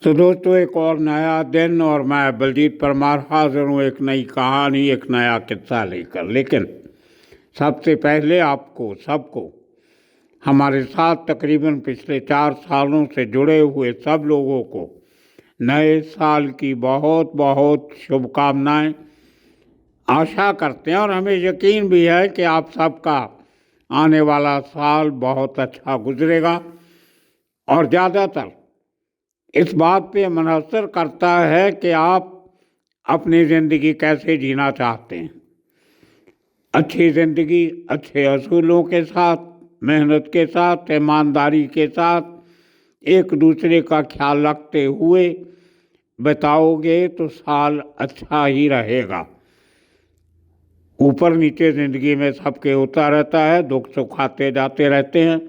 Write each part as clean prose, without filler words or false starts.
तो दोस्तों, एक और नया दिन और मैं बलजीत परमार हाजिर हूँ एक नई कहानी, एक नया किस्सा लेकर। लेकिन सबसे पहले आपको सबको, हमारे साथ तकरीबन पिछले 4 सालों से जुड़े हुए सब लोगों को नए साल की बहुत बहुत शुभकामनाएं। आशा करते हैं और हमें यकीन भी है कि आप सबका आने वाला साल बहुत अच्छा गुजरेगा और ज़्यादातर इस बात पे मुनहसर करता है कि आप अपनी ज़िंदगी कैसे जीना चाहते हैं। अच्छी ज़िंदगी अच्छे असूलों के साथ, मेहनत के साथ, ईमानदारी के साथ, एक दूसरे का ख्याल रखते हुए बिताओगे तो साल अच्छा ही रहेगा। ऊपर नीचे ज़िंदगी में सबके होता रहता है, दुख सुख आते जाते रहते हैं,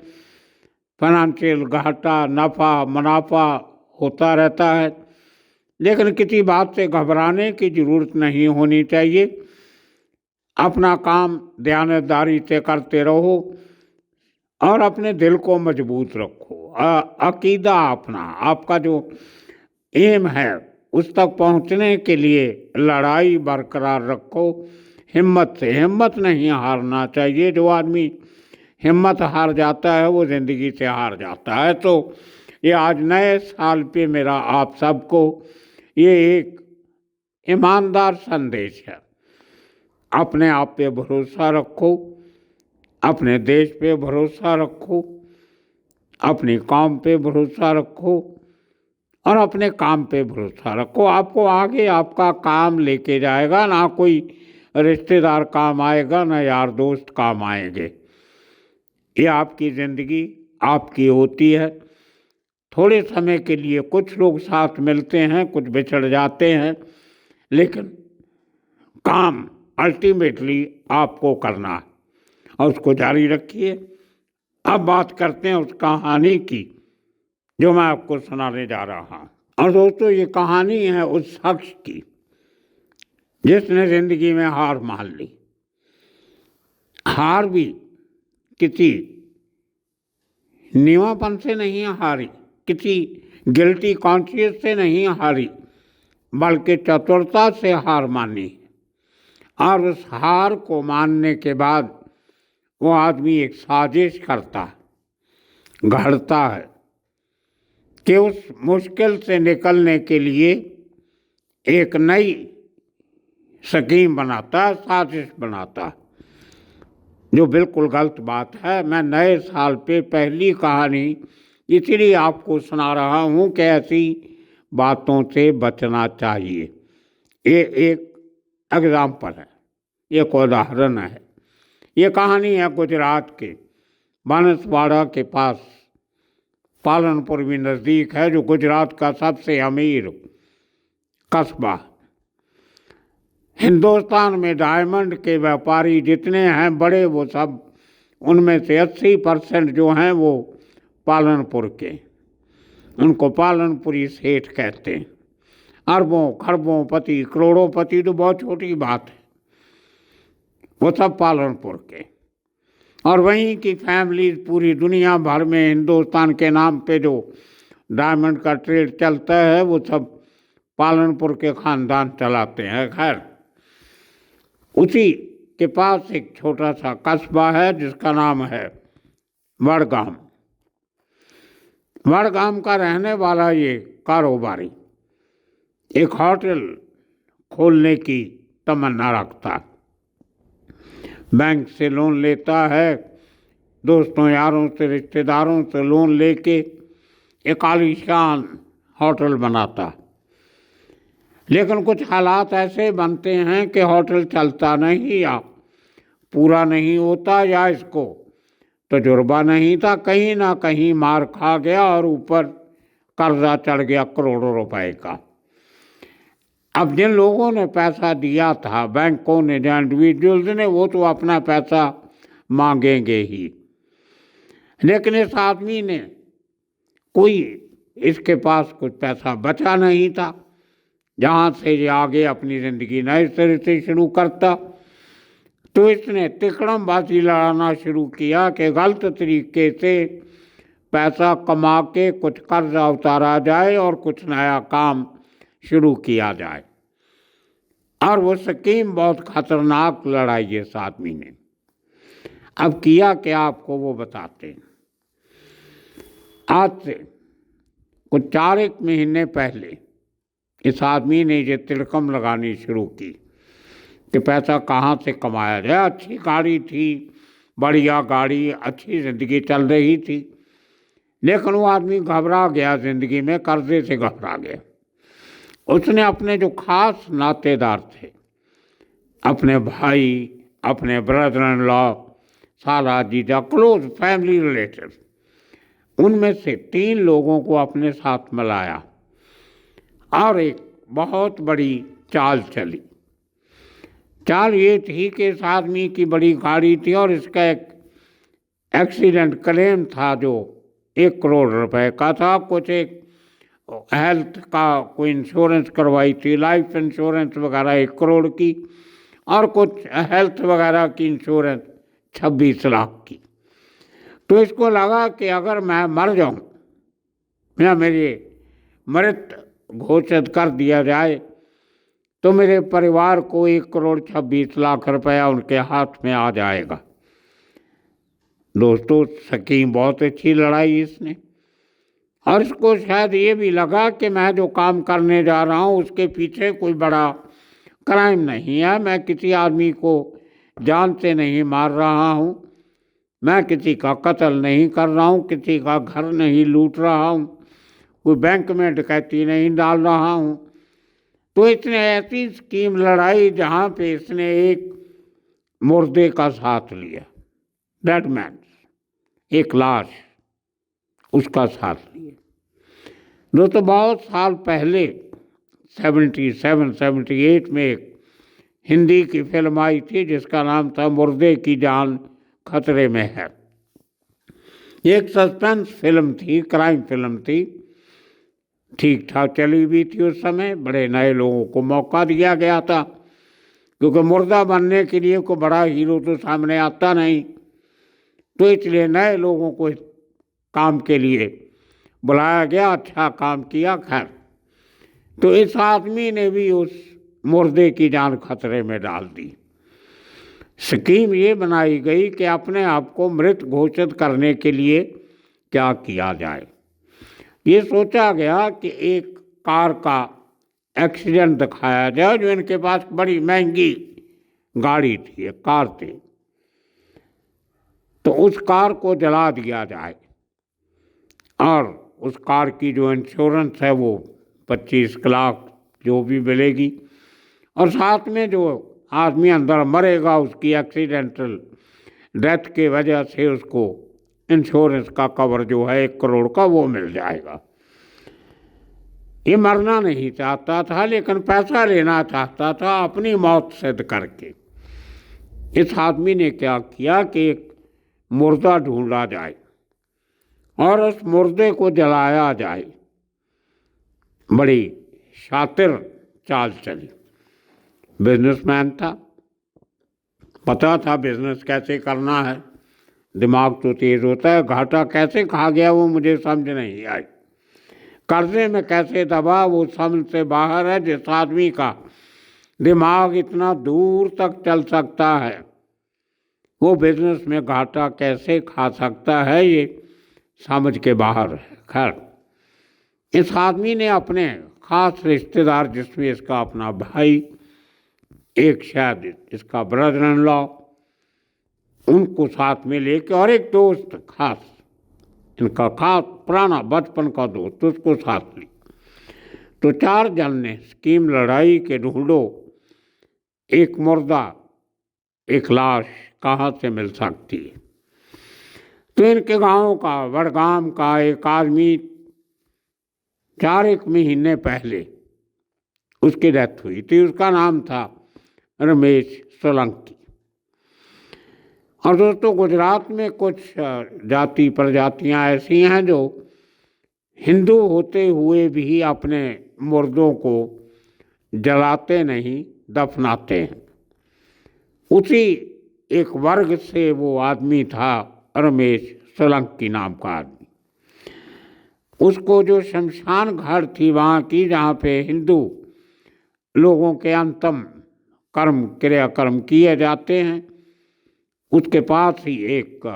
फाइनेंशियल घाटा नफ़ा मुनाफा होता रहता है। लेकिन किसी बात से घबराने की ज़रूरत नहीं होनी चाहिए। अपना काम दयानतदारी से करते रहो और अपने दिल को मजबूत रखो। अकीदा अपना, आपका जो एम है उस तक पहुंचने के लिए लड़ाई बरकरार रखो। हिम्मत से, हिम्मत नहीं हारना चाहिए। जो आदमी हिम्मत हार जाता है वो ज़िंदगी से हार जाता है। तो ये आज नए साल पे मेरा आप सबको ये एक ईमानदार संदेश है। अपने आप पे भरोसा रखो, अपने देश पे भरोसा रखो, अपनी कौम पे भरोसा रखो और अपने काम पे भरोसा रखो। आपको आगे आपका काम लेके जाएगा, ना कोई रिश्तेदार काम आएगा, ना यार दोस्त काम आएंगे। ये आपकी ज़िंदगी आपकी होती है। थोड़े समय के लिए कुछ लोग साथ मिलते हैं, कुछ बिछड़ जाते हैं, लेकिन काम अल्टीमेटली आपको करना है और उसको जारी रखिए। अब बात करते हैं उस कहानी की जो मैं आपको सुनाने जा रहा हूँ। और दोस्तों, ये कहानी है उस शख्स की जिसने ज़िंदगी में हार मान ली। हार भी किसी नीवापन से नहीं हारी, किसी गिल्टी कॉन्शियस से नहीं हारी, बल्कि चतुरता से हार मानी। और उस हार को मानने के बाद वो आदमी एक साजिश करता है, घड़ता है कि उस मुश्किल से निकलने के लिए एक नई स्कीम बनाता है, साजिश बनाता है, जो बिल्कुल गलत बात है। मैं नए साल पे पहली कहानी इसलिए आपको सुना रहा हूँ कि ऐसी बातों से बचना चाहिए। ये एक एग्जाम्पल है, एक उदाहरण है। ये कहानी है गुजरात के बांसवाड़ा के पास, पालनपुर भी नज़दीक है, जो गुजरात का सबसे अमीर कस्बा। हिंदुस्तान में डायमंड के व्यापारी जितने हैं बड़े, वो सब, उनमें से 80% जो हैं वो पालनपुर के। उनको पालनपुरी सेठ कहते हैं। अरबों खरबों पति, करोड़ों पति तो बहुत छोटी बात है, वो सब पालनपुर के। और वहीं की फैमिलीज पूरी दुनिया भर में हिंदुस्तान के नाम पे जो डायमंड का ट्रेड चलता है वो सब पालनपुर के खानदान चलाते हैं। खैर, उसी के पास एक छोटा सा कस्बा है जिसका नाम है वडगाम। वडगाम का रहने वाला ये कारोबारी एक होटल खोलने की तमन्ना रखता। बैंक से लोन लेता है, दोस्तों यारों से रिश्तेदारों से लोन लेके एक आलीशान होटल बनाता। लेकिन कुछ हालात ऐसे बनते हैं कि होटल चलता नहीं, या पूरा नहीं होता, या इसको तजुर्बा नहीं था, कहीं ना कहीं मार खा गया और ऊपर कर्जा चढ़ गया करोड़ों रुपए का। अब जिन लोगों ने पैसा दिया था, बैंकों ने, जो इंडिविजुअल्स ने, वो तो अपना पैसा मांगेंगे ही। लेकिन इस आदमी ने कोई, इसके पास कुछ पैसा बचा नहीं था जहाँ से ये आगे अपनी ज़िंदगी नए सिरे से शुरू करता। तो इसने तिकड़मबाजी लड़ाना शुरू किया कि गलत तरीके से पैसा कमा के कुछ कर्जा उतारा जाए और कुछ नया काम शुरू किया जाए। और वो स्कीम बहुत खतरनाक लड़ाई है इस आदमी ने। अब किया क्या आपको वो बताते हैं। आज से कुछ 4 महीने पहले इस आदमी ने ये तिलकम लगानी शुरू की कि पैसा कहाँ से कमाया जाए। अच्छी गाड़ी थी, बढ़िया गाड़ी, अच्छी ज़िंदगी चल रही थी, लेकिन वो आदमी घबरा गया ज़िंदगी में, कर्जे से घबरा गया। उसने अपने जो खास नातेदार थे, अपने भाई, अपने ब्रदर इन लॉ, साला जीजा, क्लोज फैमिली रिलेटिव, उनमें से 3 लोगों को अपने साथ मिलाया और एक बहुत बड़ी चाल चली। चाल ये थी कि इस आदमी की बड़ी गाड़ी थी और इसका एक एक्सीडेंट क्लेम था जो 1 करोड़ रुपए का था। कुछ एक हेल्थ का कोई इंश्योरेंस करवाई थी, लाइफ इंश्योरेंस वगैरह 1 करोड़ की, और कुछ हेल्थ वगैरह की इंश्योरेंस 26 लाख की। तो इसको लगा कि अगर मैं मर जाऊं या मेरे मृत घोषित कर दिया जाए तो मेरे परिवार को 1 करोड़ 26 लाख रुपया उनके हाथ में आ जाएगा। दोस्तों, स्कीम बहुत अच्छी लड़ाई इसने। और इसको शायद ये भी लगा कि मैं जो काम करने जा रहा हूँ उसके पीछे कोई बड़ा क्राइम नहीं है, मैं किसी आदमी को जान से नहीं मार रहा हूँ, मैं किसी का कत्ल नहीं कर रहा हूँ, किसी का घर नहीं लूट रहा हूँ, कोई बैंक में डकैती नहीं डाल रहा हूँ। तो इसने ऐसी स्कीम लड़ाई जहाँ पे इसने एक मुर्दे का साथ लिया, डेड मैन, एक लाश, उसका साथ लिया। दोस्तों, बहुत साल पहले 77-78 में एक हिंदी की फिल्म आई थी जिसका नाम था मुर्दे की जान खतरे में है। एक सस्पेंस फिल्म थी, क्राइम फिल्म थी, ठीक ठाक चली हुई थी उस समय। बड़े नए लोगों को मौका दिया गया था क्योंकि मुर्दा बनने के लिए कोई बड़ा हीरो तो सामने आता नहीं, तो इसलिए नए लोगों को इस काम के लिए बुलाया गया। अच्छा काम किया। खैर, तो इस आदमी ने भी उस मुर्दे की जान खतरे में डाल दी। स्कीम ये बनाई गई कि अपने आप को मृत घोषित करने के लिए क्या किया जाए। ये सोचा गया कि एक कार का एक्सीडेंट दिखाया जाए जो इनके पास बड़ी महंगी गाड़ी थी, एक कार थी, तो उस कार को जला दिया जाए और उस कार की जो इंश्योरेंस है वो 25 लाख जो भी मिलेगी, और साथ में जो आदमी अंदर मरेगा उसकी एक्सीडेंटल डेथ के वजह से उसको इंश्योरेंस का कवर जो है 1 करोड़ का वो मिल जाएगा। ये मरना नहीं चाहता था लेकिन पैसा लेना चाहता था अपनी मौत सिद्ध करके। इस आदमी ने क्या किया कि एक मुर्दा ढूंढा जाए और उस मुर्दे को जलाया जाए। बड़ी शातिर चाल चली। बिजनेसमैन था, पता था बिजनेस कैसे करना है, दिमाग तो तेज होता है। घाटा कैसे खा गया वो मुझे समझ नहीं आई, कर्जे में कैसे दबा वो समझ से बाहर है। जिस आदमी का दिमाग इतना दूर तक चल सकता है वो बिजनेस में घाटा कैसे खा सकता है, ये समझ के बाहर है। खैर, इस आदमी ने अपने खास रिश्तेदार, जिसमें इसका अपना भाई, एक शायद इसका ब्रदर इन लॉ, उनको साथ में लेके, और एक दोस्त खास, इनका खास पुराना बचपन का दोस्त, उसको साथ ली। तो 4 जन ने स्कीम लड़ाई के ढूंढो एक मुर्दा, एक लाश कहाँ से मिल सकती है। तो इनके गांव का, वडगाम का एक आदमी 4 महीने पहले उसकी डेथ हुई थी। उसका नाम था रमेश सोलंकी। और दोस्तों, गुजरात में कुछ जाति प्रजातियां ऐसी हैं जो हिंदू होते हुए भी अपने मुर्दों को जलाते नहीं, दफनाते हैं। उसी एक वर्ग से वो आदमी था रमेश सोलंकी नाम का आदमी। उसको जो शमशान घाट थी वहाँ की, जहाँ पे हिंदू लोगों के अंतिम कर्म क्रियाकर्म किए जाते हैं, उसके पास ही एक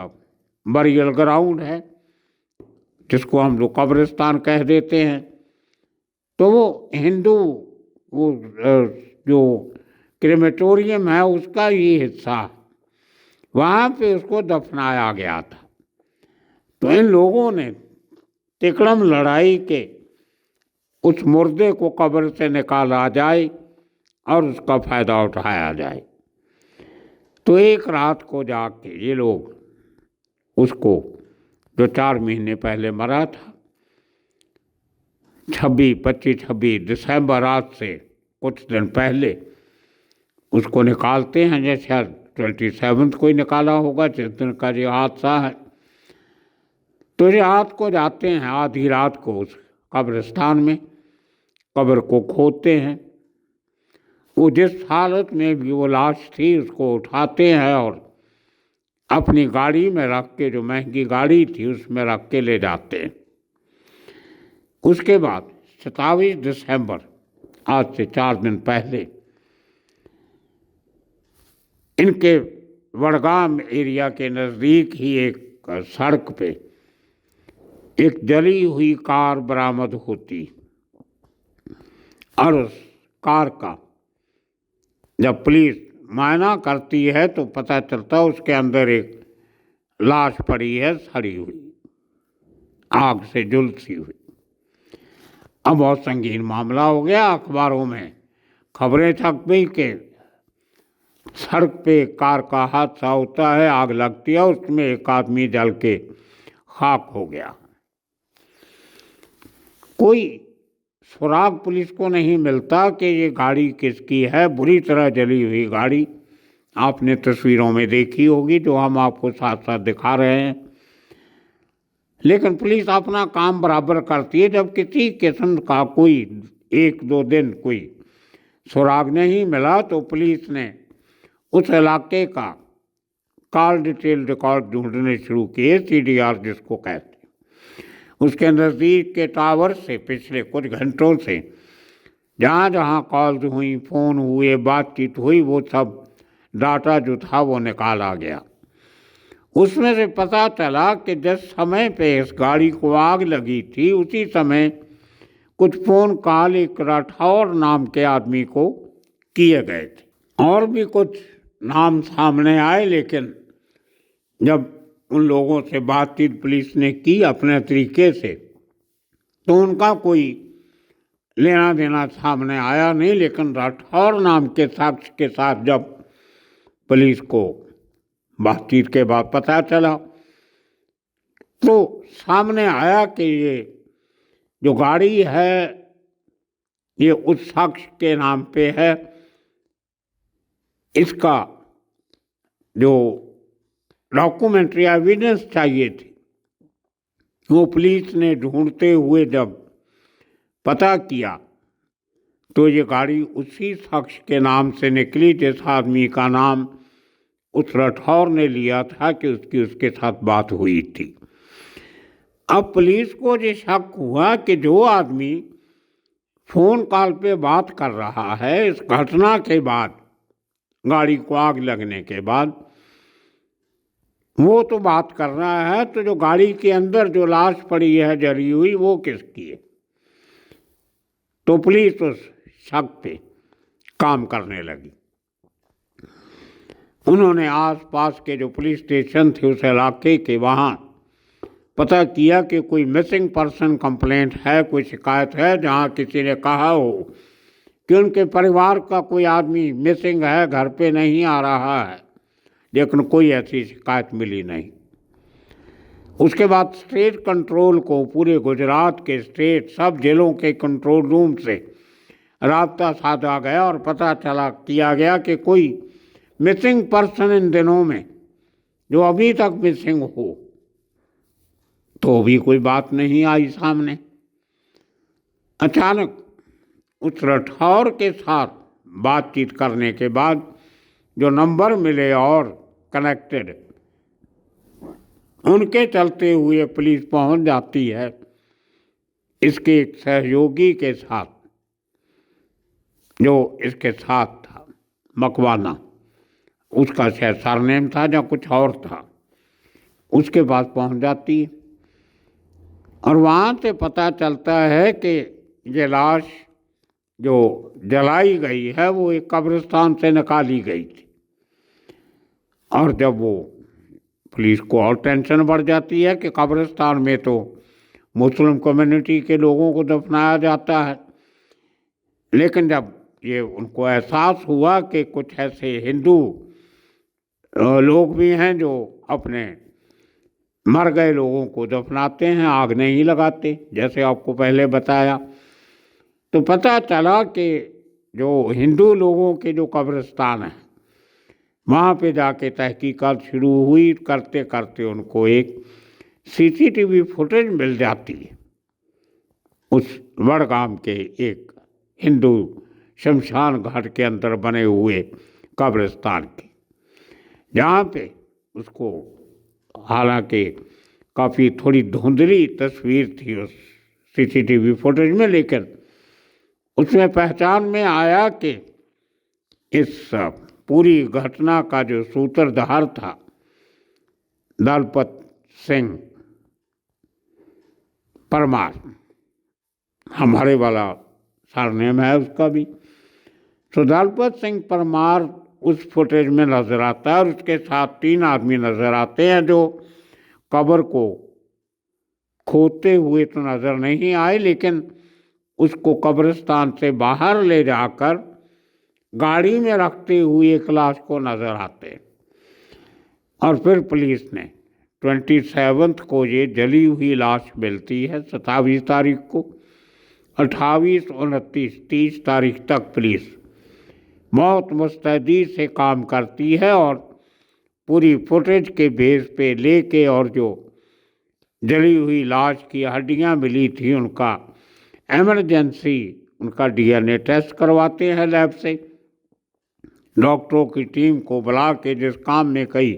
बरियल ग्राउंड है जिसको हम लोग कब्रिस्तान कह देते हैं। तो वो हिंदू वो जो क्रेमेटोरियम है उसका ये हिस्सा, वहाँ पे उसको दफनाया गया था। तो इन लोगों ने तिकड़म लड़ाई के उस मुर्दे को कब्र से निकाला जाए और उसका फायदा उठाया जाए। तो एक रात को जाके ये लोग उसको, जो 4 महीने पहले मरा था, 25-26 दिसंबर, रात से कुछ दिन पहले उसको निकालते हैं। जैसे 27 को ही निकाला होगा जिस दिन का ये हादसा है। तो ये रात को जाते हैं, आधी रात को उस कब्रिस्तान में कब्र को खोदते हैं। वो जिस हालत में भी वो लाश थी उसको उठाते हैं और अपनी गाड़ी में रख के, जो महंगी गाड़ी थी उसमें रख के ले जाते हैं। उसके बाद 27 दिसंबर, आज से 4 दिन पहले, इनके वडगाम एरिया के नज़दीक ही एक सड़क पे एक जली हुई कार बरामद होती और उस कार का जब पुलिस मायना करती है तो पता चलता उसके अंदर एक लाश पड़ी है, सड़ी हुई, आग से झुलसी हुई। अब बहुत संगीन मामला हो गया। अखबारों में खबरें छप गई कि सड़क पे कार का हादसा होता है, आग लगती है, उसमें एक आदमी जल के खाक हो गया। कोई सुराग पुलिस को नहीं मिलता कि ये गाड़ी किसकी है। बुरी तरह जली हुई गाड़ी आपने तस्वीरों में देखी होगी, जो हम आपको साथ साथ दिखा रहे हैं। लेकिन पुलिस अपना काम बराबर करती है। जब किसी किस्म का कोई 1-2 दिन कोई सुराग नहीं मिला तो पुलिस ने उस इलाके का कॉल डिटेल रिकॉर्ड ढूंढने शुरू किए, CDR जिसको कहते हैं। उसके नज़दीक के टावर से पिछले कुछ घंटों से जहाँ जहाँ कॉल्स हुई, फ़ोन हुए, बातचीत हुई, वो सब डाटा जो था वो निकाला गया। उसमें से पता चला कि जिस समय पे इस गाड़ी को आग लगी थी उसी समय कुछ फ़ोन कॉल एक राठौर नाम के आदमी को किए गए थे। और भी कुछ नाम सामने आए, लेकिन जब उन लोगों से बातचीत पुलिस ने की अपने तरीके से तो उनका कोई लेना देना सामने आया नहीं। लेकिन राठौर नाम के शख्स के साथ जब पुलिस को बातचीत के बाद पता चला तो सामने आया कि ये जो गाड़ी है ये उस शख्स के नाम पे है। इसका जो डॉक्यूमेंट्री एविडेंस चाहिए थी वो पुलिस ने ढूंढते हुए जब पता किया तो ये गाड़ी उसी शख्स के नाम से निकली जिस आदमी का नाम उस राठौर ने लिया था कि उसके साथ बात हुई थी। अब पुलिस को ये शक हुआ कि जो आदमी फ़ोन कॉल पे बात कर रहा है इस घटना के बाद, गाड़ी को आग लगने के बाद, वो तो बात कर रहा है, तो जो गाड़ी के अंदर जो लाश पड़ी है जली हुई वो किसकी है। तो पुलिस उस शक पे काम करने लगी। उन्होंने आसपास के जो पुलिस स्टेशन थे उस इलाके के, वहाँ पता किया कि कोई मिसिंग पर्सन कंप्लेंट है, कोई शिकायत है जहाँ किसी ने कहा हो कि उनके परिवार का कोई आदमी मिसिंग है, घर पे नहीं आ रहा है। लेकिन कोई ऐसी शिकायत मिली नहीं। उसके बाद स्टेट कंट्रोल को, पूरे गुजरात के स्टेट सब जिलों के कंट्रोल रूम से राब्ता साधा गया और पता किया गया कि कोई मिसिंग पर्सन इन दिनों में जो अभी तक मिसिंग हो। तो भी कोई बात नहीं आई सामने। अचानक उस राठौर के साथ बातचीत करने के बाद जो नंबर मिले और कनेक्टेड, उनके चलते हुए पुलिस पहुंच जाती है इसके एक सहयोगी के साथ, जो इसके साथ था, मकवाना, उसका शायद सरनेम था या कुछ और था, उसके पास पहुंच जाती है और वहाँ से पता चलता है कि ये लाश जो जलाई गई है वो एक कब्रिस्तान से निकाली गई थी। और जब वो पुलिस को और टेंशन बढ़ जाती है कि कब्रिस्तान में तो मुस्लिम कम्युनिटी के लोगों को दफनाया जाता है, लेकिन जब ये उनको एहसास हुआ कि कुछ ऐसे हिंदू लोग भी हैं जो अपने मर गए लोगों को दफनाते हैं, आग नहीं लगाते, जैसे आपको पहले बताया, तो पता चला कि जो हिंदू लोगों के जो कब्रिस्तान हैं वहाँ पे जाके तहकीकात शुरू हुई। करते करते उनको एक सीसीटीवी फुटेज मिल जाती है उस वडगाम के एक हिंदू शमशान घाट के अंदर बने हुए कब्रिस्तान की, जहाँ पे उसको, हालांकि काफ़ी थोड़ी धुंधली तस्वीर थी उस सीसीटीवी फुटेज में, लेकिन उसमें पहचान में आया कि इस पूरी घटना का जो सूत्रधार था दलपत सिंह परमार, हमारे वाला सरनेम है उसका भी, तो दलपत सिंह परमार उस फुटेज में नजर आता है और उसके साथ 3 आदमी नजर आते हैं जो कब्र को खोदते हुए तो नजर नहीं आए, लेकिन उसको कब्रिस्तान से बाहर ले जाकर गाड़ी में रखते हुए एक लाश को नजर आते। और फिर पुलिस ने 27 को ये जली हुई लाश मिलती है, 27 तारीख को, 28, 29, 30 तारीख तक पुलिस बहुत मुस्तैदी से काम करती है और पूरी फुटेज के बेस पे लेके, और जो जली हुई लाश की हड्डियां मिली थी उनका एमरजेंसी उनका डीएनए टेस्ट करवाते हैं लैब से। डॉक्टरों की टीम को बुला के, जिस काम में कई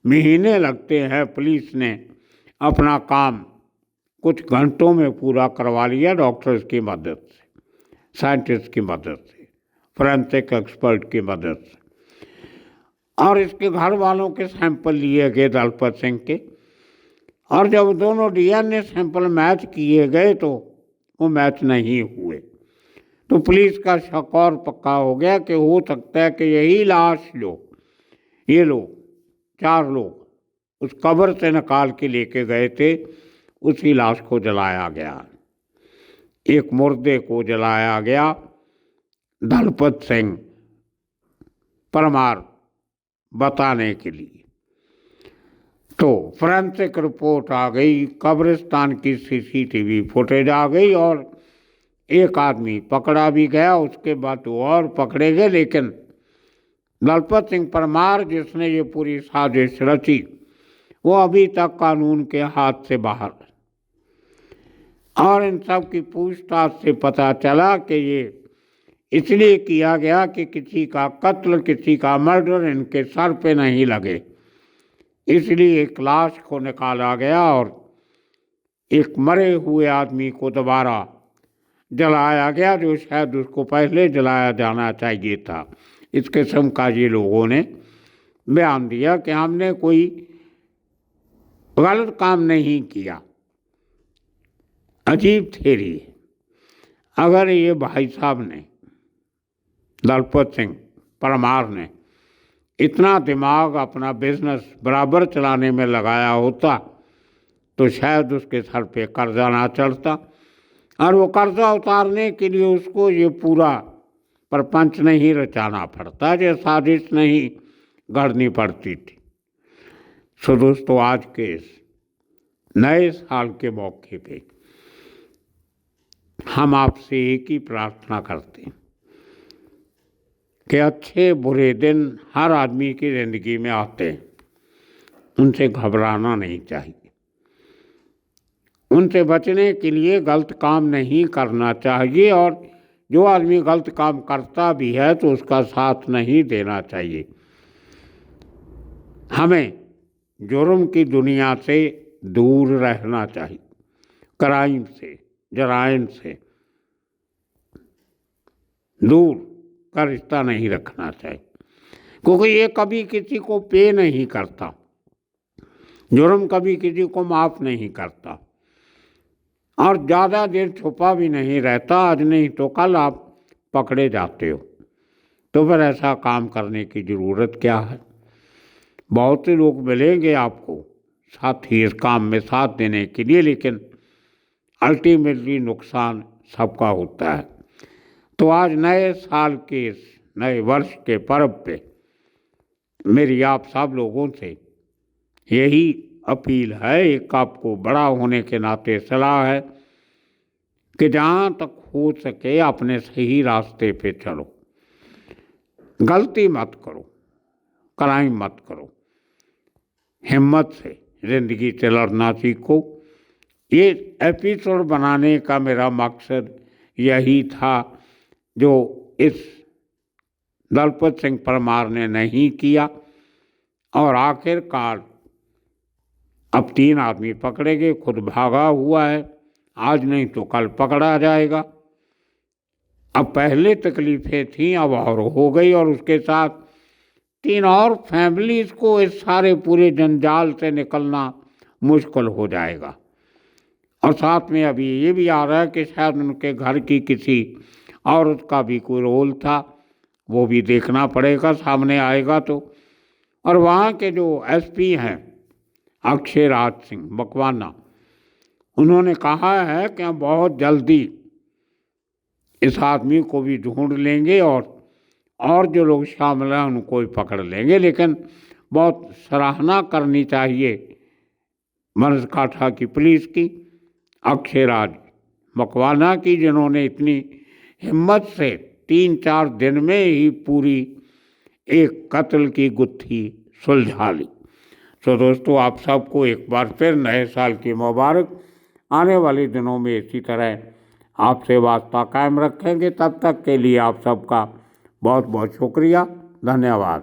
महीने लगते हैं, पुलिस ने अपना काम कुछ घंटों में पूरा करवा लिया, डॉक्टर्स की मदद से, साइंटिस्ट की मदद से, फोरेंसिक एक्सपर्ट की मदद से। और इसके घर वालों के सैंपल लिए गए दलपत सिंह के, और जब दोनों डीएनए सैंपल मैच किए गए तो वो मैच नहीं हुए, तो पुलिस का शक और पक्का हो गया कि हो सकता है कि यही लाश जो ये लोग 4 लोग उस कब्र से निकाल के लेके गए थे, उसी लाश को जलाया गया। एक मुर्दे को जलाया गया दलपत सिंह परमार बताने के लिए। तो फोरेंसिक रिपोर्ट आ गई, कब्रिस्तान की सीसीटीवी फुटेज आ गई और एक आदमी पकड़ा भी गया। उसके बाद वो और पकड़े गए, लेकिन दलपत सिंह परमार जिसने ये पूरी साजिश रची वो अभी तक कानून के हाथ से बाहर। और इन सब की पूछताछ से पता चला कि ये इसलिए किया गया कि किसी का कत्ल, किसी का मर्डर इनके सर पे नहीं लगे, इसलिए एक लाश को निकाला गया और एक मरे हुए आदमी को दोबारा जलाया गया, जो शायद उसको पहले जलाया जाना चाहिए था। इस किस्म का ये लोगों ने बयान दिया कि हमने कोई गलत काम नहीं किया। अजीब थेरी है। अगर ये भाई साहब ने, दलपत सिंह परमार ने, इतना दिमाग अपना बिजनेस बराबर चलाने में लगाया होता तो शायद उसके सर पे कर्जा ना चढ़ता, और वो कर्जा उतारने के लिए उसको ये पूरा प्रपंच नहीं रचाना पड़ता, ये साजिश नहीं गढ़नी पड़ती थी। सो दोस्तों, आज के इस नए साल के मौके पे हम आपसे एक ही प्रार्थना करते हैं कि अच्छे बुरे दिन हर आदमी की ज़िंदगी में आते हैं, उनसे घबराना नहीं चाहिए, उनसे बचने के लिए गलत काम नहीं करना चाहिए, और जो आदमी गलत काम करता भी है तो उसका साथ नहीं देना चाहिए। हमें जुर्म की दुनिया से दूर रहना चाहिए, क्राइम से, जराइम से दूर का रिश्ता नहीं रखना चाहिए, क्योंकि ये कभी किसी को पे नहीं करता, जुर्म कभी किसी को माफ़ नहीं करता और ज़्यादा देर छुपा भी नहीं रहता। आज नहीं तो कल आप पकड़े जाते हो, तो फिर ऐसा काम करने की ज़रूरत क्या है। बहुत से लोग मिलेंगे आपको साथी इस काम में साथ देने के लिए, लेकिन अल्टीमेटली नुकसान सबका होता है। तो आज नए साल के नए वर्ष के पर्व पे मेरी आप सब लोगों से यही अपील है, एक आपको बड़ा होने के नाते सलाह है कि जहाँ तक हो सके अपने सही रास्ते पे चलो, गलती मत करो, क्राइम मत करो, हिम्मत से ज़िंदगी से लड़ना सीखो। ये एपिसोड बनाने का मेरा मकसद यही था जो इस दलपत सिंह परमार ने नहीं किया, और आखिरकार अब 3 आदमी पकड़े गए, खुद भागा हुआ है, आज नहीं तो कल पकड़ा जाएगा। अब पहले तकलीफ़ें थीं, अब और हो गई, और उसके साथ 3 और फैमिलीज़ को इस सारे पूरे जंजाल से निकलना मुश्किल हो जाएगा। और साथ में अभी ये भी आ रहा है कि शायद उनके घर की किसी औरत का भी कोई रोल था, वो भी देखना पड़ेगा, सामने आएगा तो। और वहाँ के जो एसपी हैं अक्षय राज सिंह मकवाना, उन्होंने कहा है कि हम बहुत जल्दी इस आदमी को भी ढूंढ लेंगे और जो लोग शामिल हैं उनको भी पकड़ लेंगे। लेकिन बहुत सराहना करनी चाहिए बनासकांठा की पुलिस की, अक्षय राज मकवाना की, जिन्होंने इतनी हिम्मत से 3-4 दिन में ही पूरी एक कत्ल की गुत्थी सुलझा ली। तो दोस्तों, आप सबको एक बार फिर नए साल की मुबारक। आने वाले दिनों में इसी तरह आपसे वास्ता कायम रखेंगे। तब तक के लिए आप सबका बहुत बहुत शुक्रिया, धन्यवाद।